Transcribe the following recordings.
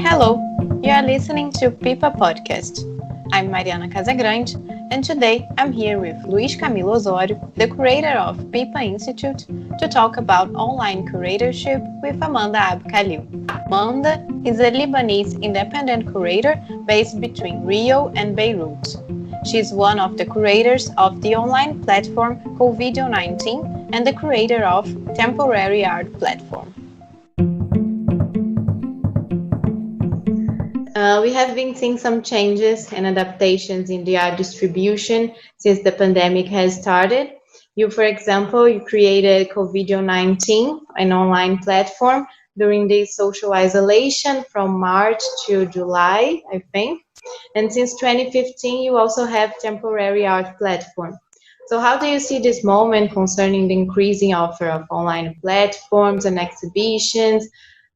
Hello, you are listening to PIPA Podcast. I'm Mariana Casagrande, and today I'm here with Luiz Camillo Osorio, the curator of PIPA Institute, to talk about online curatorship with Amanda Abi Khalil. Amanda is a Lebanese independent curator based between Rio and Beirut. She is one of the curators of the online platform CoVideo 19 and the curator of temporary art platform. We have been seeing some changes and adaptations in the art distribution since the pandemic has started. For example, you created CoVideo 19, an online platform during the social isolation from March to July, I think. And since 2015, you also have temporary art platform. So how do you see this moment concerning the increasing offer of online platforms and exhibitions?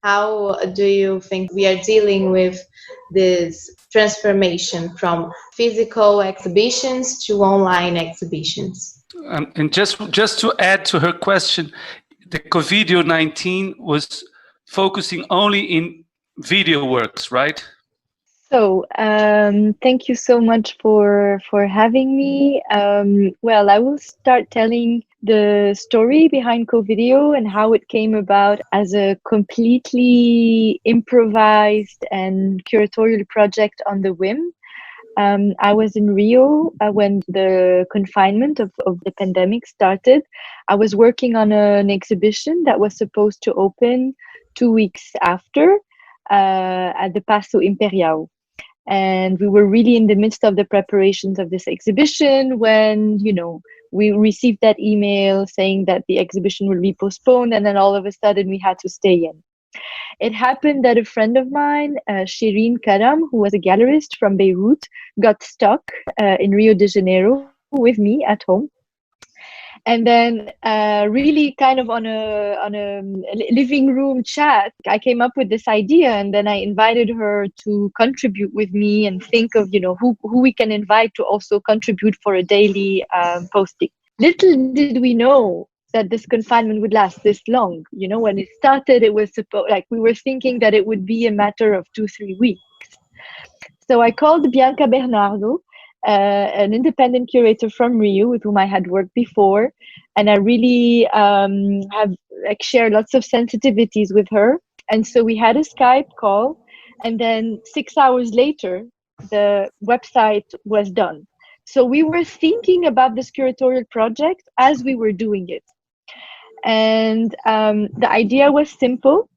How do you think we are dealing with this transformation from physical exhibitions to online exhibitions? And just to add to her question, the CoVideo 19 was focusing only in video works, right? So, thank you so much for having me. Well, I will start telling the story behind CoVideo and how it came about as a completely improvised and curatorial project on the whim. I was in Rio when the confinement of the pandemic started. I was working on an exhibition that was supposed to open 2 weeks after at the Paço Imperial. And we were really in the midst of the preparations of this exhibition when, we received that email saying that the exhibition will be postponed. And then all of a sudden we had to stay in. It happened that a friend of mine, Shireen Karam, who was a gallerist from Beirut, got stuck in Rio de Janeiro with me at home. And then really kind of on a living room chat, I came up with this idea, and then I invited her to contribute with me and think of, who we can invite to also contribute for a daily posting. Little did we know that this confinement would last this long. When it started, it was we were thinking that it would be a matter of 2-3 weeks. So I called Bianca Bernardo, an independent curator from Rio with whom I had worked before, and I really have shared lots of sensitivities with her. And so we had a Skype call, and then 6 hours later, the website was done. So we were thinking about this curatorial project as we were doing it. And the idea was simple.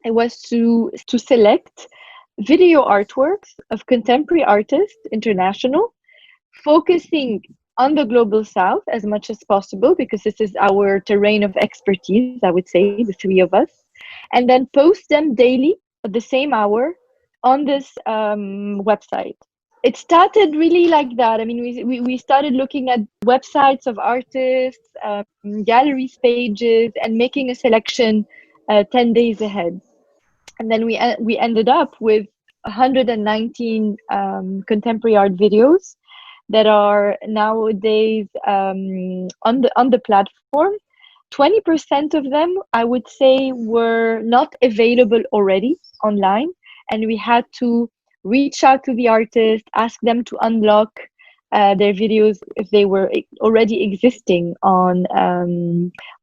It was to select video artworks of contemporary artists, international, focusing on the global south as much as possible, because this is our terrain of expertise, I would say, the three of us, and then post them daily at the same hour on this website. It started really like that. I mean, we started looking at websites of artists, galleries pages, and making a selection 10 days ahead. And then we ended up with 119 contemporary art videos that are nowadays on the platform. 20% of them, I would say, were not available already online, and we had to reach out to the artist, ask them to unlock their videos if they were already existing on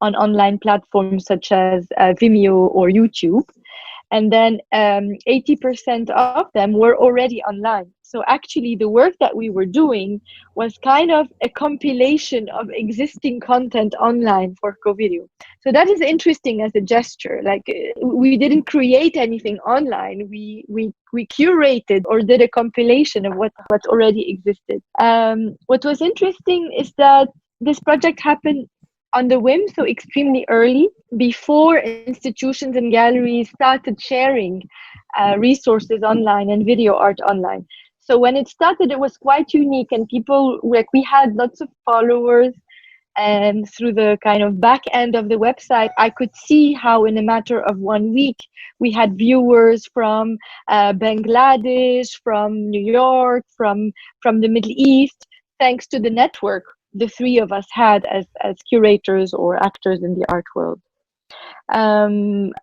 online platforms such as Vimeo or YouTube. And then 80% of them were already online. So actually the work that we were doing was kind of a compilation of existing content online for CoVideo. So that is interesting as a gesture. Like, we didn't create anything online. We curated or did a compilation of what already existed. What was interesting is that this project happened on the whim, so extremely early, before institutions and galleries started sharing resources online and video art online. So when it started, it was quite unique, and people, we had lots of followers, and through the kind of back end of the website, I could see how in a matter of 1 week, we had viewers from Bangladesh, from New York, from the Middle East, thanks to the network the three of us had as curators or actors in the art world. Can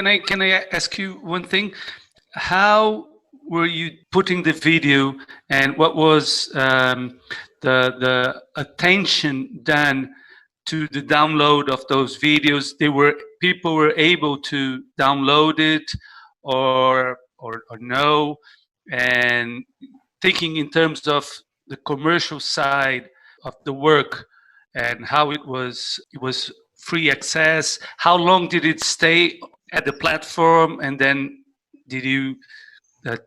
I ask you one thing? how were you putting the video, and what was the attention done to the download of those videos? People were able to download it or no, and thinking in terms of the commercial side of the work and how it was free access. How long did it stay at the platform, and then did you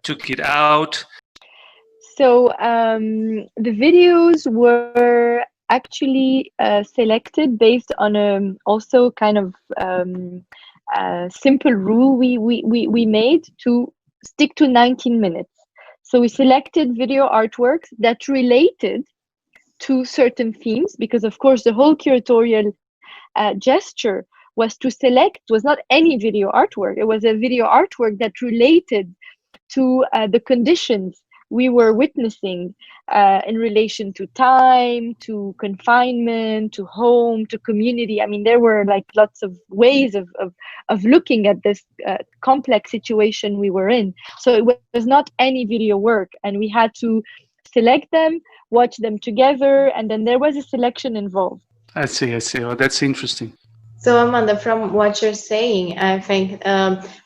took it out? So the videos were actually selected based on also kind of simple rule we made to stick to 19 minutes. So we selected video artworks that related to certain themes, because of course the whole curatorial gesture was to select, was not any video artwork, it was a video artwork that related to the conditions we were witnessing in relation to time, to confinement, to home, to community. I mean, there were like lots of ways of looking at this complex situation we were in. So it was not any video work, and we had to select them, watch them together, and then there was a selection involved. I see. Well, that's interesting. So Amanda, from what you're saying, I think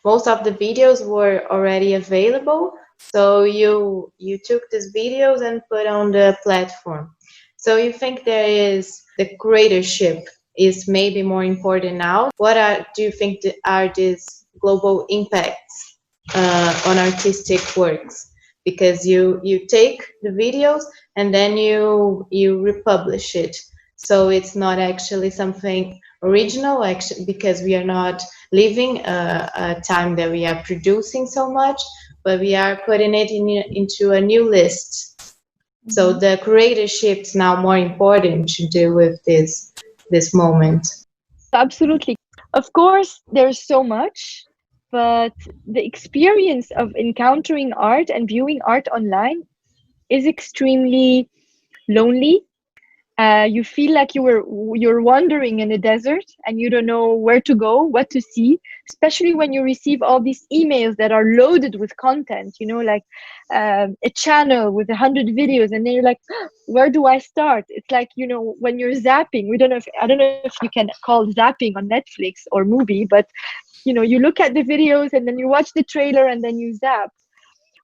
most of the videos were already available. So you took these videos and put on the platform. So you think there is the curatorship is maybe more important now? Do you think are these global impacts on artistic works? Because you take the videos and then you republish it. So it's not actually something original, actually, because we are not living a time that we are producing so much, but we are putting it into a new list. Mm-hmm. So the curatorship is now more important to deal with this moment. Absolutely. Of course, there's so much, but the experience of encountering art and viewing art online is extremely lonely. You feel like you're wandering in a desert and you don't know where to go, what to see, especially when you receive all these emails that are loaded with content, you know, like a channel with 100 videos, and then you're like, where do I start? It's like, you know, when you're zapping, I don't know if you can call zapping on Netflix or movie, but you know, you look at the videos and then you watch the trailer and then you zap.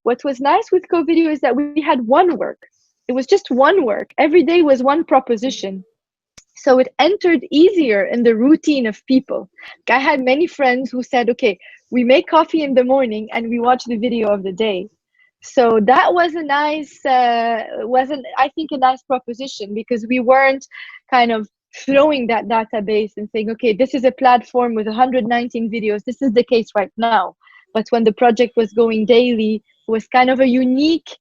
What was nice with CoVideo is that we had one work. It was just one work. Every day was one proposition. So it entered easier in the routine of people. I had many friends who said, okay, we make coffee in the morning and we watch the video of the day. So that was a nice, I think a nice proposition, because we weren't kind of throwing that database and saying, okay, this is a platform with 119 videos. This is the case right now. But when the project was going daily, it was kind of a unique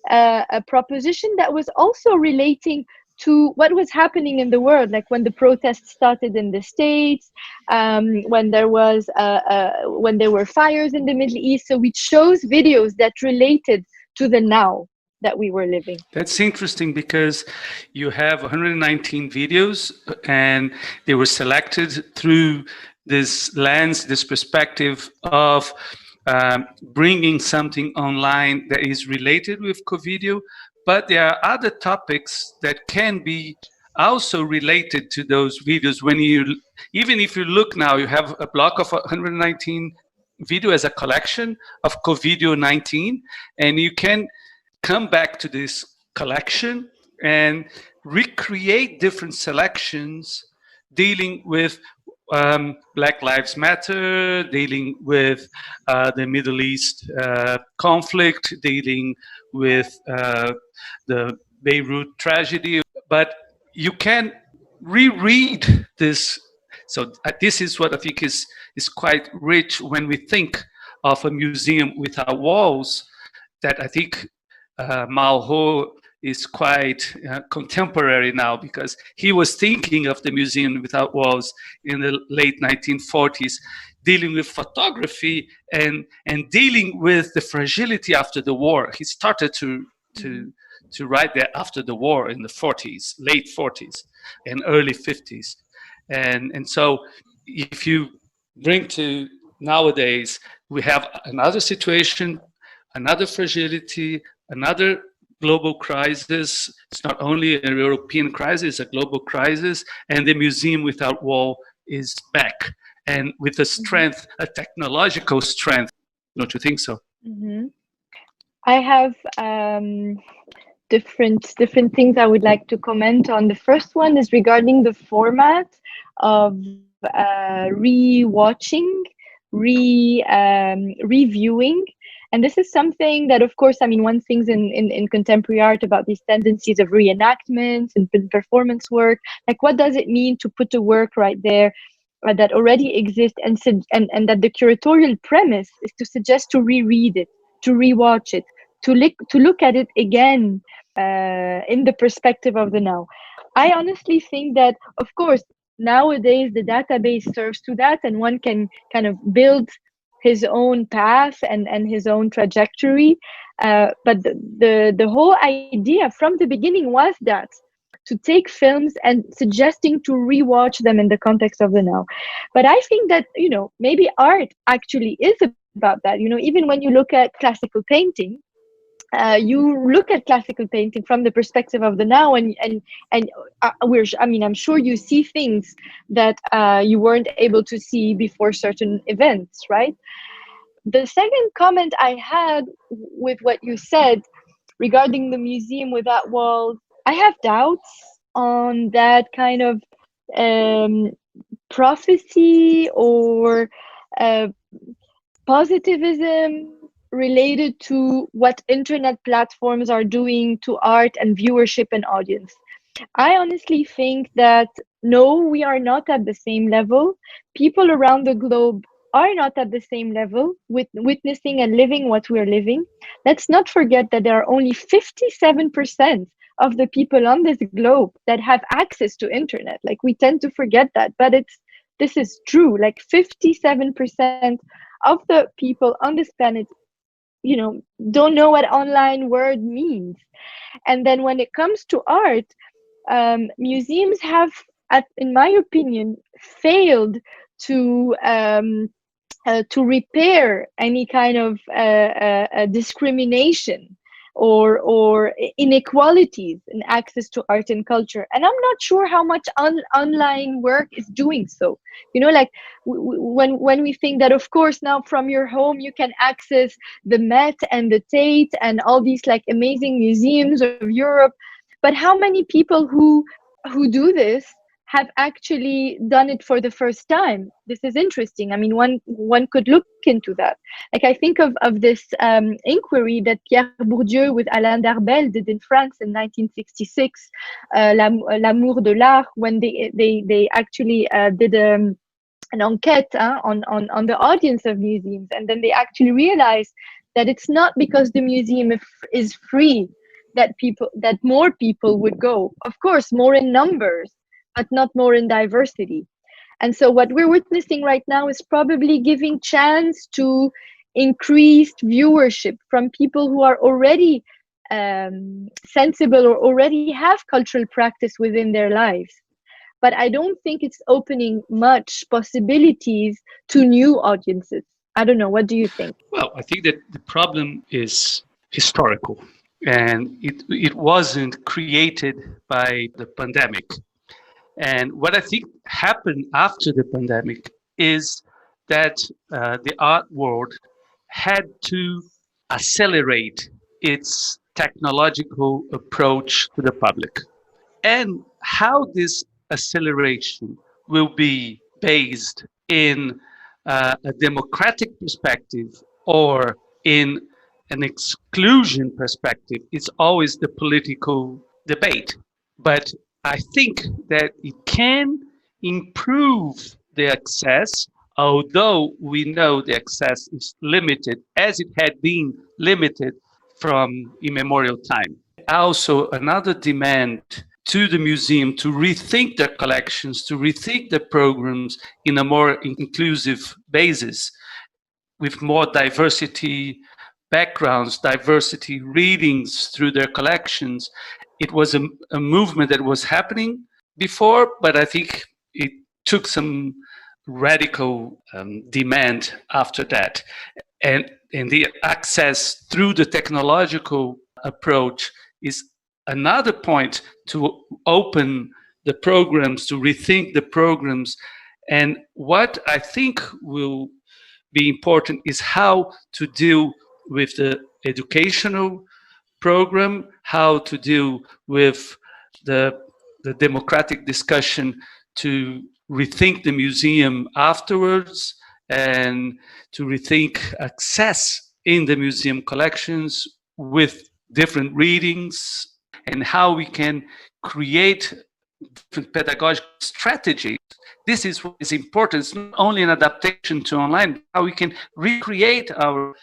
a proposition that was also relating to what was happening in the world, like when the protests started in the States, when there were fires in the Middle East. So we chose videos that related to the now that we were living. That's interesting, because you have 119 videos and they were selected through this lens, this perspective of bringing something online that is related with CoVideo, but there are other topics that can be also related to those videos. Even if you look now, you have a block of 119 video as a collection of CoVideo 19, and you can come back to this collection and recreate different selections dealing with Black Lives Matter, dealing with the Middle East conflict, dealing with the Beirut tragedy. But you can reread this. So this is what I think is quite rich when we think of a museum without walls, that I think Malho is quite contemporary now, because he was thinking of the Museum Without Walls in the late 1940s, dealing with photography and dealing with the fragility after the war. He started to write that after the war in the 40s, late 40s and early 50s. And so if you bring to nowadays we have another situation, another fragility, another global crisis. It's not only a European crisis, it's a global crisis, and the Museum Without Wall is back, and with a strength, a technological strength. Don't you think so? Mm-hmm. I have different things I would like to comment on. The first one is regarding the format of re-watching, reviewing. And this is something that, of course, I mean, one thing's in contemporary art about these tendencies of reenactments and performance work. Like, what does it mean to put a work right there that already exists, and that the curatorial premise is to suggest to reread it, to rewatch it, to look at it again in the perspective of the now. I honestly think that, of course, nowadays the database serves to that, and one can kind of build his own path and his own trajectory. But the whole idea from the beginning was that to take films and suggesting to rewatch them in the context of the now. But I think that, you know, maybe art actually is about that. You know, even when you look at classical painting, you look at classical painting from the perspective of the now, and I'm sure you see things that you weren't able to see before certain events, right? The second comment I had with what you said regarding the Museum Without Walls, I have doubts on that kind of prophecy or positivism related to what internet platforms are doing to art and viewership and audience. I honestly think that no, we are not at the same level. People around the globe are not at the same level with witnessing and living what we're living. Let's not forget that there are only 57% of the people on this globe that have access to internet. Like, we tend to forget that, but this is true. Like 57% of the people on this planet, you know, don't know what online word means. And then when it comes to art, museums have, in my opinion, failed to repair any kind of discrimination or inequalities in access to art and culture. And I'm not sure how much online work is doing so. You know, like when we think that, of course, now from your home you can access the Met and the Tate and all these like amazing museums of Europe, but how many people who do this have actually done it for the first time? This is interesting. I mean, one could look into that. Like, I think of this inquiry that Pierre Bourdieu with Alain Darbel did in France in 1966, L'amour de l'art, when they actually did an enquête on the audience of museums, and then they actually realized that it's not because the museum is free that more people would go. Of course, more in numbers, but not more in diversity. And so what we're witnessing right now is probably giving chance to increased viewership from people who are already sensible or already have cultural practice within their lives. But I don't think it's opening much possibilities to new audiences. I don't know. What do you think? Well, I think that the problem is historical, and it wasn't created by the pandemic. And what I think happened after the pandemic is that the art world had to accelerate its technological approach to the public. And how this acceleration will be based in a democratic perspective or in an exclusion perspective, it's always the political debate. But I think that it can improve the access, although we know the access is limited, as it had been limited from immemorial time. Also, another demand to the museum to rethink their collections, to rethink their programs in a more inclusive basis, with more diversity backgrounds, diversity readings through their collections. It was a movement that was happening before, but I think it took some radical demand after that. And the access through the technological approach is another point to open the programs, to rethink the programs. And what I think will be important is how to deal with the educational program, how to deal with the democratic discussion to rethink the museum afterwards, and to rethink access in the museum collections with different readings, and how we can create different pedagogical strategies. This is what is important. It's not only an adaptation to online, but how we can recreate our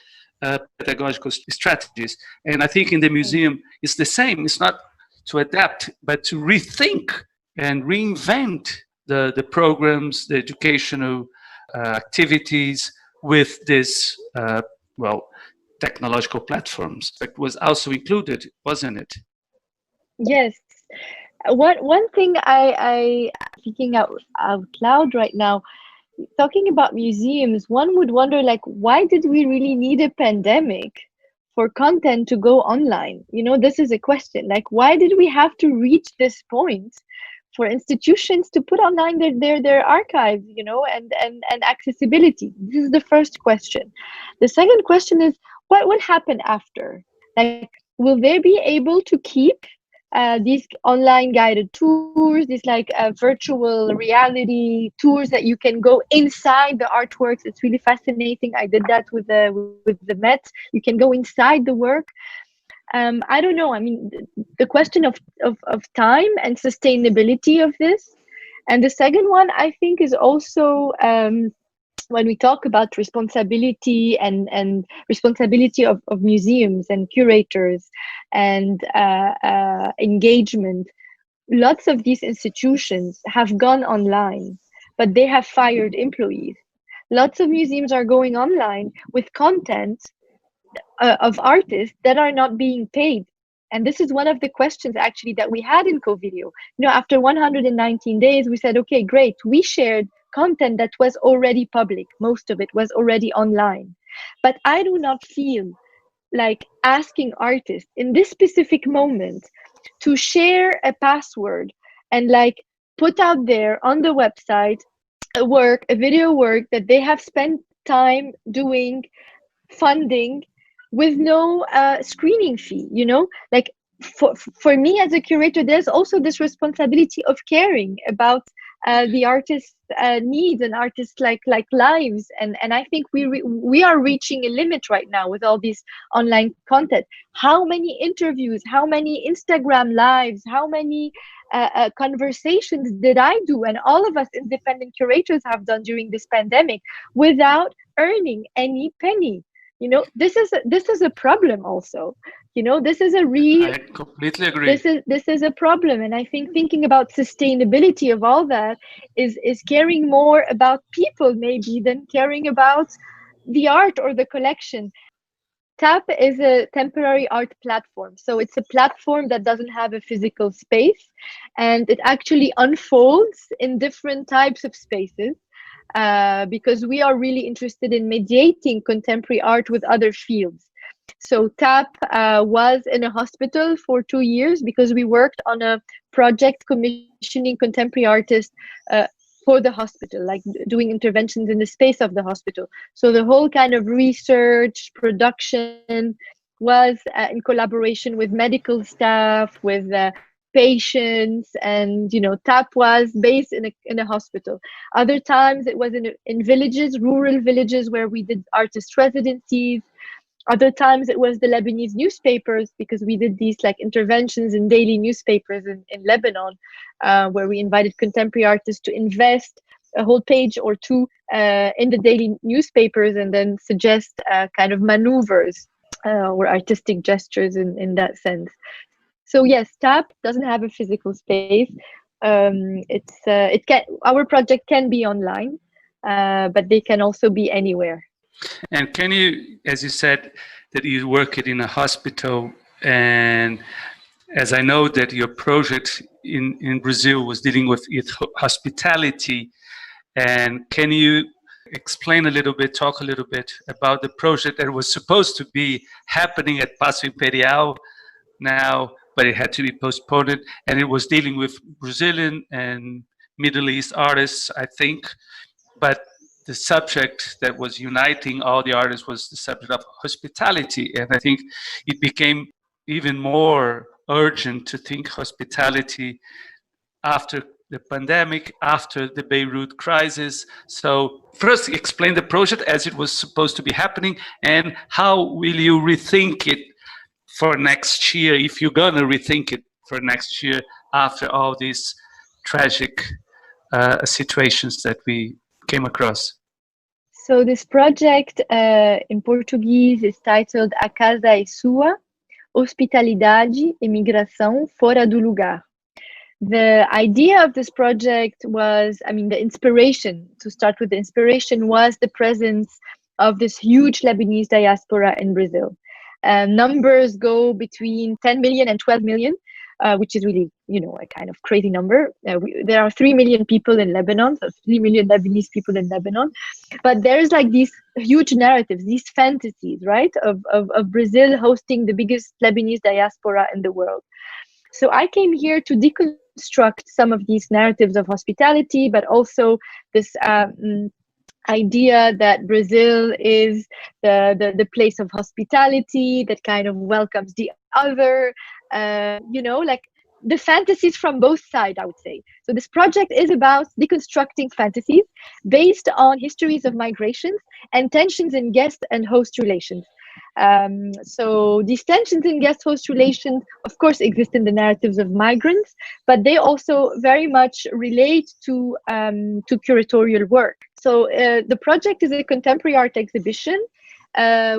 pedagogical strategies. And I think in the museum, it's the same. It's not to adapt, but to rethink and reinvent the programs, the educational activities with this, technological platforms. That was also included, wasn't it? Yes. One thing I thinking out loud right now, talking about museums, one would wonder, like, why did we really need a pandemic for content to go online? This is a question. Like, why did we have to reach this point for institutions to put online their archives, and accessibility? This is the first question. The second question is, what will happen after? Like, will they be able to keep these online guided tours, these virtual reality tours that you can go inside the artworks? It's really fascinating. I did that with the Met. You can go inside the work. I don't know. I mean, the question of time and sustainability of this. And the second one, I think, is also when we talk about responsibility and responsibility of museums and curators and engagement. Lots of these institutions have gone online, but they have fired employees. Lots of museums are going online with content of artists that are not being paid. And this is one of the questions actually that we had in CoVideo. After 119 days, we said, okay, great. We shared content that was already public. Most of it was already online. But I do not feel like asking artists in this specific moment to share a password and put out there on the website a video work that they have spent time doing, funding, with no screening fee. For me as a curator, there's also this responsibility of caring about the artist's needs and artists' lives, and I think we are reaching a limit right now with all these online content. How many interviews, how many Instagram lives, how many conversations did I do, and all of us independent curators have done during this pandemic without earning any penny? This is a problem also. This is a real. I completely agree. This is a problem, and I think thinking about sustainability of all that is caring more about people maybe than caring about the art or the collection. TAP is a temporary art platform, so it's a platform that doesn't have a physical space, and it actually unfolds in different types of spaces. Because we are really interested in mediating contemporary art with other fields. So TAP was in a hospital for 2 years because we worked on a project commissioning contemporary artists for the hospital, doing interventions in the space of the hospital. So the whole kind of research, production was in collaboration with medical staff, with patients, and TAP was based in a hospital. Other times it was in villages, rural villages, where we did artist residencies. Other times it was the Lebanese newspapers, because we did these interventions in daily newspapers in Lebanon, where we invited contemporary artists to invest a whole page or two in the daily newspapers and then suggest kind of maneuvers or artistic gestures in that sense. So yes, TAP doesn't have a physical space. Our project can be online, but they can also be anywhere. And can you, as you said, that you work in a hospital, and as I know that your project in Brazil was dealing with hospitality, And can you explain a little bit, talk a little bit about the project that was supposed to be happening at Paço Imperial now, but it had to be postponed, and it was dealing with Brazilian and Middle East artists, I think, but the subject that was uniting all the artists was the subject of hospitality, and I think it became even more urgent to think hospitality after the pandemic, after the Beirut crisis. So first explain the project as it was supposed to be happening, and how will you rethink it for next year, if you're gonna rethink it for next year after all these tragic situations that we came across? So this project in Portuguese is titled Acasa é Sua, Hospitalidade e Migração Fora do Lugar. The idea of this project was, the inspiration, to start with, the inspiration was the presence of this huge Lebanese diaspora in Brazil. Numbers go between 10 million and 12 million, which is really, a kind of crazy number. There are 3 million people in Lebanon, so 3 million Lebanese people in Lebanon. But there's like these huge narratives, these fantasies, right, of Brazil hosting the biggest Lebanese diaspora in the world. So I came here to deconstruct some of these narratives of hospitality, but also this idea that Brazil is the place of hospitality that kind of welcomes the other, like the fantasies from both sides, I would say. So this project is about deconstructing fantasies based on histories of migrations and tensions in guest and host relations. So these tensions in guest-host relations, of course, exist in the narratives of migrants, but they also very much relate to curatorial work. So the project is a contemporary art exhibition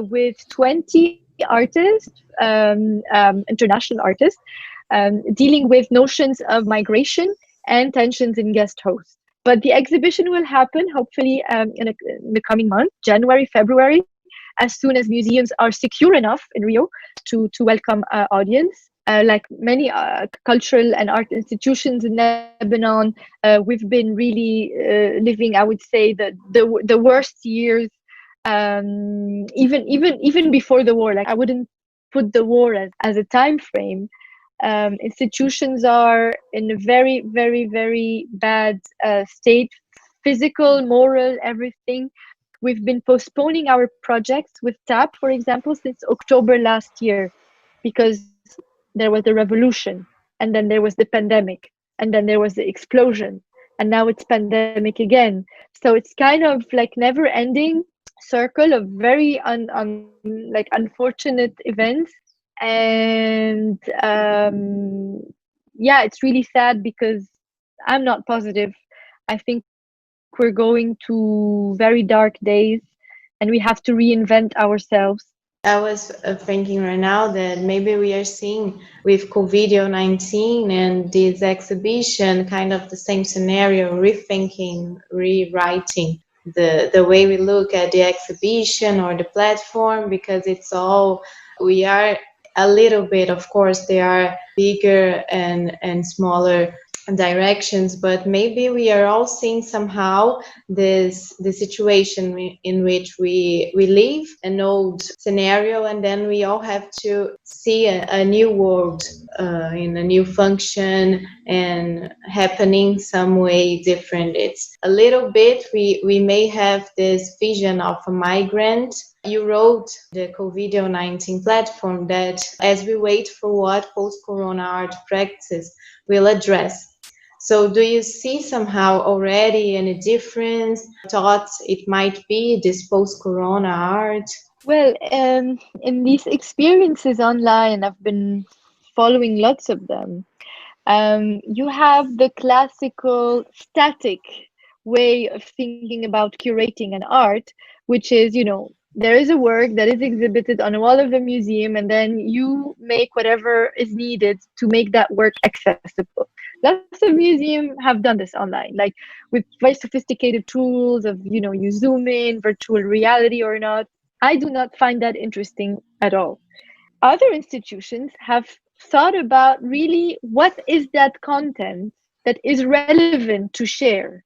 with 20 artists, international artists, dealing with notions of migration and tensions in guest-host. But the exhibition will happen, hopefully, in the coming month, January, February, as soon as museums are secure enough in Rio to welcome audience. Like many cultural and art institutions in Lebanon, we've been really living, I would say, the worst years, even before the war. Like, I wouldn't put the war as a time frame. Institutions are in a very, very, very bad state, physical, moral, everything. We've been postponing our projects with TAP, for example, since October last year, because there was the revolution, and then there was the pandemic, and then there was the explosion, and now it's pandemic again. So it's kind of like never-ending circle of very unfortunate events. And it's really sad because I'm not positive. I think we're going to very dark days, and we have to reinvent ourselves. I was thinking right now that maybe we are seeing with CoVideo-19 and this exhibition kind of the same scenario, rethinking, rewriting the way we look at the exhibition or the platform, because it's all, we are a little bit, of course, there are bigger and smaller directions, but maybe we are all seeing somehow the situation in which we live, an old scenario, and then we all have to see a new world in a new function and happening some way different. It's a little bit, we may have this vision of a migrant. You wrote the CoVideo-19 platform that as we wait for what post-corona art practices will address. So do you see somehow already any difference, thoughts it might be this post-corona art? Well, in these experiences online, I've been following lots of them. You have the classical static way of thinking about curating an art, which is, there is a work that is exhibited on a wall of the museum, and then you make whatever is needed to make that work accessible. Lots of museums have done this online, like with very sophisticated tools of, you zoom in, virtual reality or not. I do not find that interesting at all. Other institutions have thought about really what is that content that is relevant to share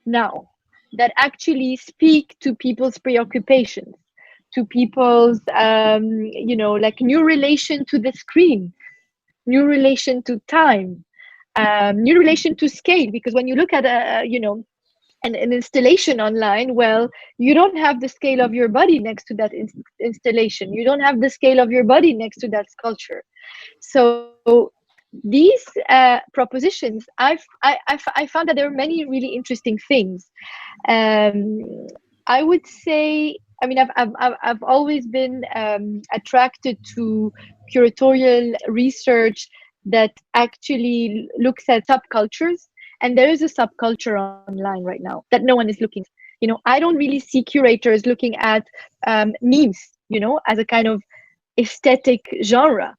now. that actually speak to people's preoccupations, to people's, like new relation to the screen, new relation to time, new relation to scale. Because when you look at an installation online, well, you don't have the scale of your body next to that installation. You don't have the scale of your body next to that sculpture. So these propositions, I found that there are many really interesting things. I would say, I mean, I've always been attracted to curatorial research that actually looks at subcultures. And there is a subculture online right now that no one is looking. I don't really see curators looking at memes, as a kind of aesthetic genre.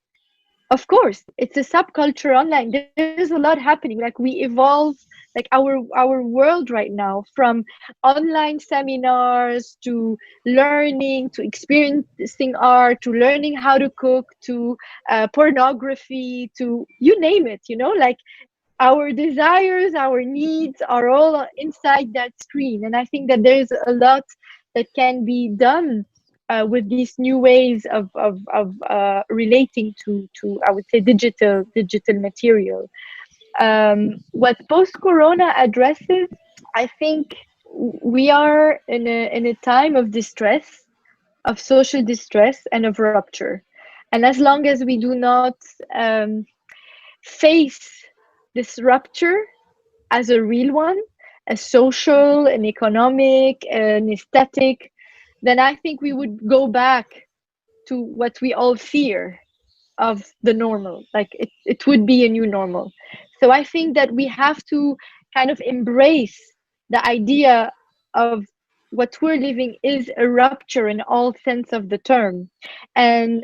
Of course, it's a subculture online. There's a lot happening. Like, we evolve, like our world right now, from online seminars to learning, to experiencing art, to learning how to cook, to pornography, to you name it, like our desires, our needs are all inside that screen. And I think that there's a lot that can be done with these new ways of relating to I would say digital material. What post-corona addresses, I think we are in a time of distress, of social distress and of rupture. And as long as we do not face this rupture as a real one, a social, an economic, an aesthetic, then I think we would go back to what we all fear of the normal. Like it would be a new normal. So I think that we have to kind of embrace the idea of what we're living is a rupture in all sense of the term, and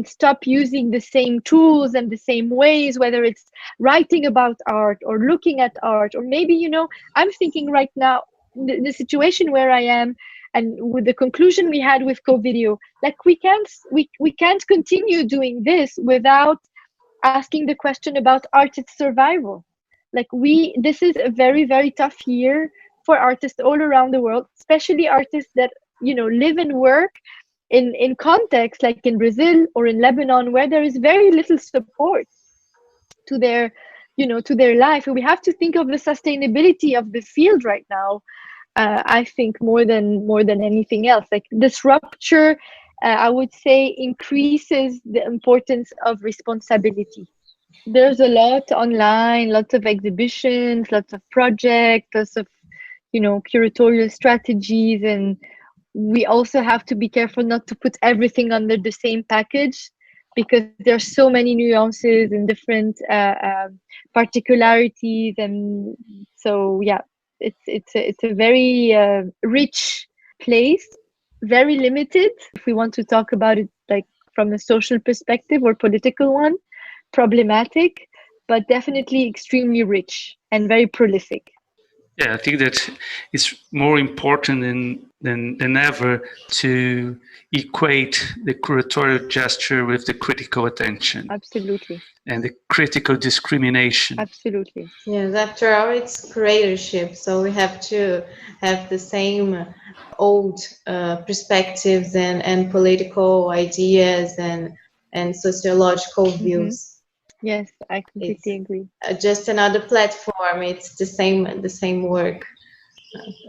stop using the same tools and the same ways, whether it's writing about art or looking at art, or maybe, I'm thinking right now, the situation where I am, and with the conclusion we had with CoVideo, like we can't continue doing this without asking the question about artist survival. Like this is a very, very tough year for artists all around the world, especially artists that, live and work in contexts like in Brazil or in Lebanon, where there is very little support to their, to their life. And we have to think of the sustainability of the field right now. I think more than anything else, like this rupture, I would say, increases the importance of responsibility. There's a lot online, lots of exhibitions, lots of projects, lots of curatorial strategies, and we also have to be careful not to put everything under the same package, because there's so many nuances and different particularities. And so it's a very rich place, very limited if we want to talk about it like from a social perspective or political one, problematic, but definitely extremely rich and very prolific. Yeah, I think that it's more important than ever to equate the curatorial gesture with the critical attention. Absolutely. And the critical discrimination. Absolutely. Yes, after all, it's curatorship, so we have to have the same old perspectives and political ideas and sociological views. Yes, I completely agree. Just another platform. It's the same work.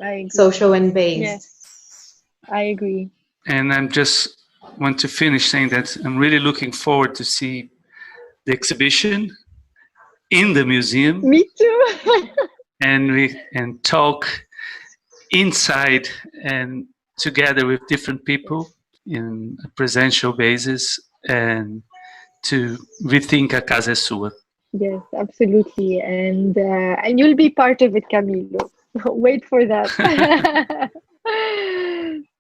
I agree. Social and based. Yes, I agree. And I just want to finish saying that I'm really looking forward to see the exhibition in the museum. Me too. and talk inside and together with different people in a presential basis, and to rethink Acasa é Sua. Yes, absolutely. And you'll be part of it, Camilo. Wait for that.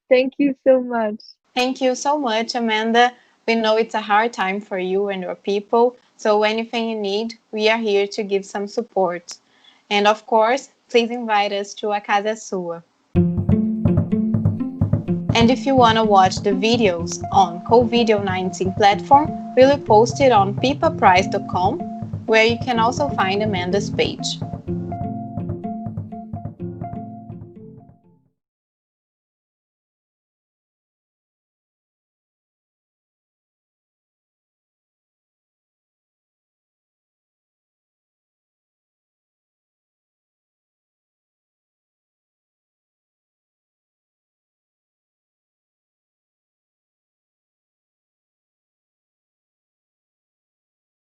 Thank you so much. Thank you so much, Amanda. We know it's a hard time for you and your people. So anything you need, we are here to give some support. And of course, please invite us to Acasa é Sua. And if you want to watch the videos on CoVideo 19 platform, we'll post it on pipaprice.com, where you can also find Amanda's page.